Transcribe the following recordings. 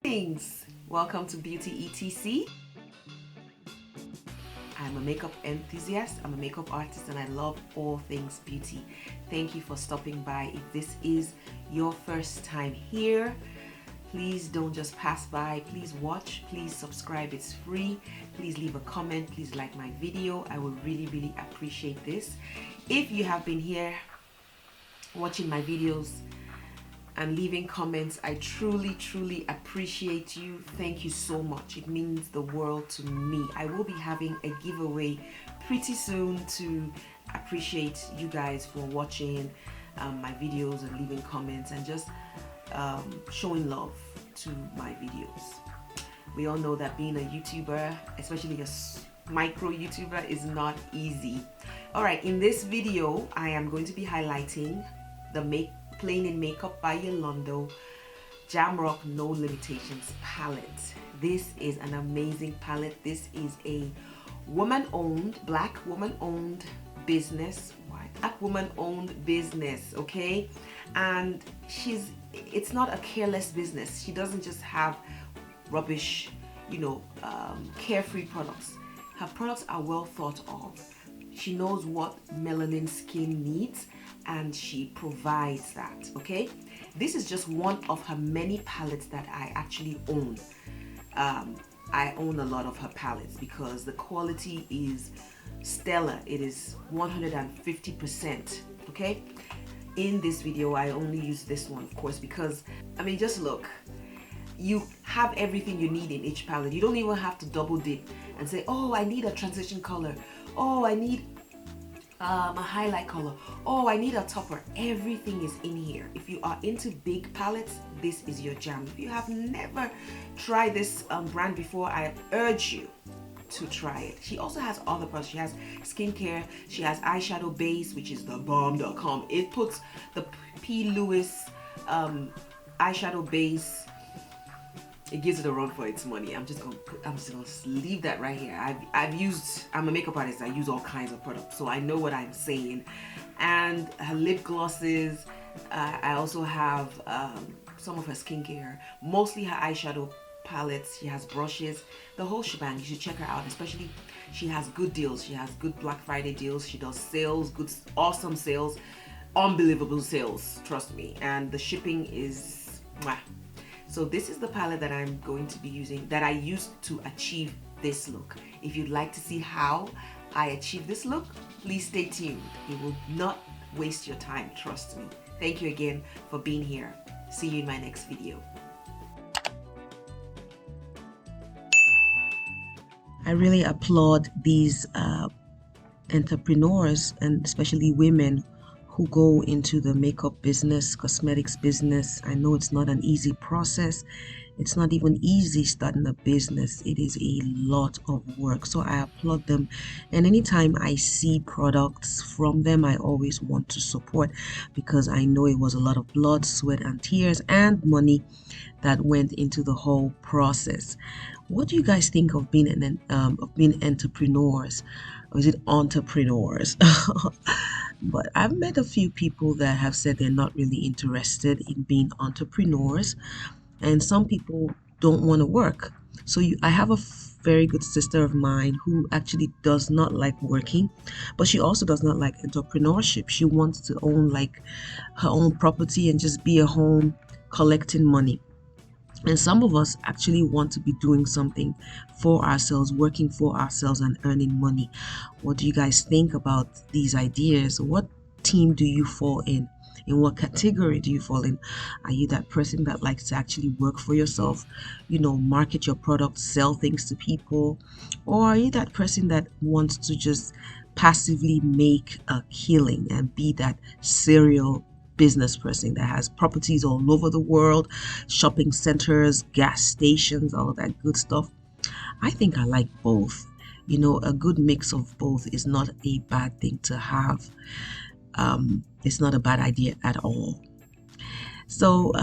Greetings! Welcome to BeautyETC. I'm a makeup enthusiast, I'm a makeup artist, and I love all things beauty. Thank you for stopping by. If this is your first time here, please don't just pass by. Please watch, please subscribe, it's free. Please leave a comment, please like my video. I would really appreciate this. If you have been here watching my videos and leaving comments, I truly appreciate you. Thank you so much. It means the world to me. I will be having a giveaway pretty soon to appreciate you guys for watching my videos and leaving comments and just showing love to my videos. We all know that being a YouTuber, especially a micro YouTuber, is not easy. Alright, in this video I am going to be highlighting the Plain in Makeup by YOLONDO Jamrock No Limitations palette. This is an amazing palette. This is a woman-owned, black woman-owned business. Black woman-owned business, okay? And it's not a careless business. She doesn't just have rubbish, carefree products. Her products are well thought of. She knows what melanin skin needs and she provides that, okay? This is just one of her many palettes that I actually own. I own a lot of her palettes because the quality is stellar. It is 150%, okay? In this video, I only use this one, of course, because, just look. You have everything you need in each palette. You don't even have to double dip and say, oh, I need a transition color. Oh, I need a highlight color. Oh, I need a topper. Everything is in here. If you are into big palettes, this is your jam. If you have never tried this brand before, I urge you to try it. She also has other products. She has skincare. She has eyeshadow base, which is the bomb.com. It puts the P. Louis eyeshadow base. It gives it a run for its money. I'm just gonna leave that right here. I'm a makeup artist. I use all kinds of products, so I know what I'm saying. And her lip glosses. I also have some of her skincare, mostly her eyeshadow palettes. She has brushes, the whole shebang. You should check her out. Especially, she has good deals. She has good Black Friday deals. She does sales, awesome sales, unbelievable sales. Trust me. And the shipping is mwah. So this is the palette that I'm going to be using, that I used to achieve this look. If you'd like to see how I achieve this look, please stay tuned. It will not waste your time, trust me. Thank you again for being here. See you in my next video. I really applaud these entrepreneurs, and especially women who go into the makeup business, cosmetics business. I know it's not an easy process. It's not even easy starting a business. It is a lot of work. So I applaud them. And anytime I see products from them, I always want to support, because I know it was a lot of blood, sweat, and tears and money that went into the whole process. What do you guys think of being entrepreneurs? Or is it entrepreneurs? But I've met a few people that have said they're not really interested in being entrepreneurs, and some people don't want to work. So I have a very good sister of mine who actually does not like working, but she also does not like entrepreneurship. She wants to own like her own property and just be at home collecting money. And some of us actually want to be doing something for ourselves, working for ourselves and earning money. What do you guys think about these ideas? What team do you fall in? In what category do you fall in? Are you that person that likes to actually work for yourself, market your product, sell things to people? Or are you that person that wants to just passively make a killing and be that serial business person that has properties all over the world, shopping centers, gas stations, all that good stuff? I think I like both. A good mix of both is not a bad thing to have. It's not a bad idea at all. So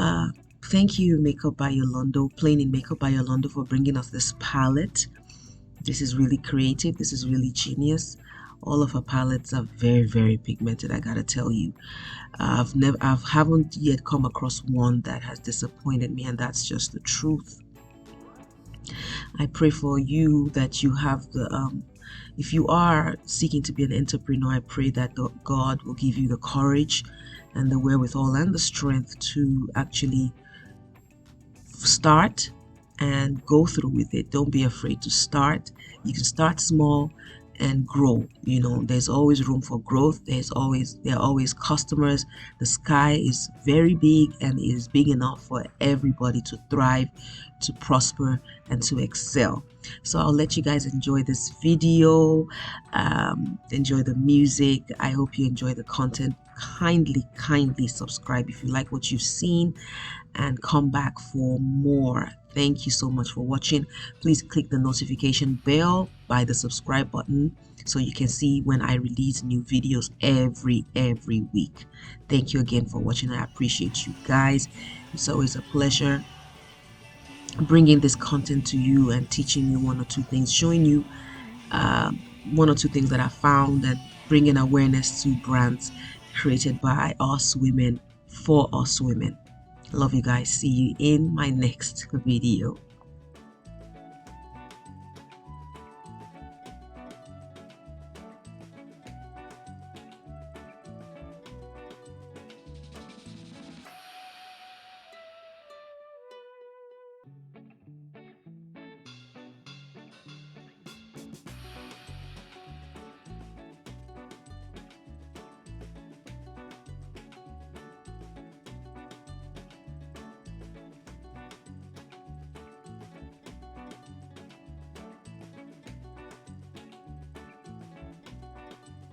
thank you, Makeup by YOLONDO, Plain in Makeup by YOLONDO, for bringing us this palette. This is really creative. This is really genius. All of her palettes are very pigmented, I gotta tell you. I haven't yet come across one that has disappointed me, and that's just the truth. I pray for you that you have the if you are seeking to be an entrepreneur, I pray that God will give you the courage and the wherewithal and the strength to actually start and go through with it. Don't be afraid to start. You can start small and grow. You know, there's always room for growth. There are always customers. The sky is very big and is big enough for everybody to thrive, to prosper, and to excel. So I'll let you guys enjoy this video, enjoy the music. I hope you enjoy the content. Kindly subscribe if you like what you've seen, and come back for more. Thank you so much for watching. Please click the notification bell by the subscribe button so you can see when I release new videos every week. Thank you again for watching. I appreciate you guys. It's always a pleasure bringing this content to you and teaching you one or two things, showing you one or two things that I found, and bringing awareness to brands created by us women for us women. Love you guys. See you in my next video.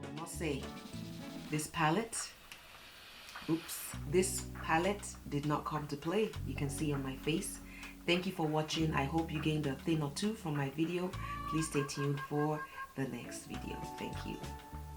I must say, this palette, this palette did not come to play. You can see on my face. Thank you for watching. I hope you gained a thing or two from my video. Please stay tuned for the next video. Thank you.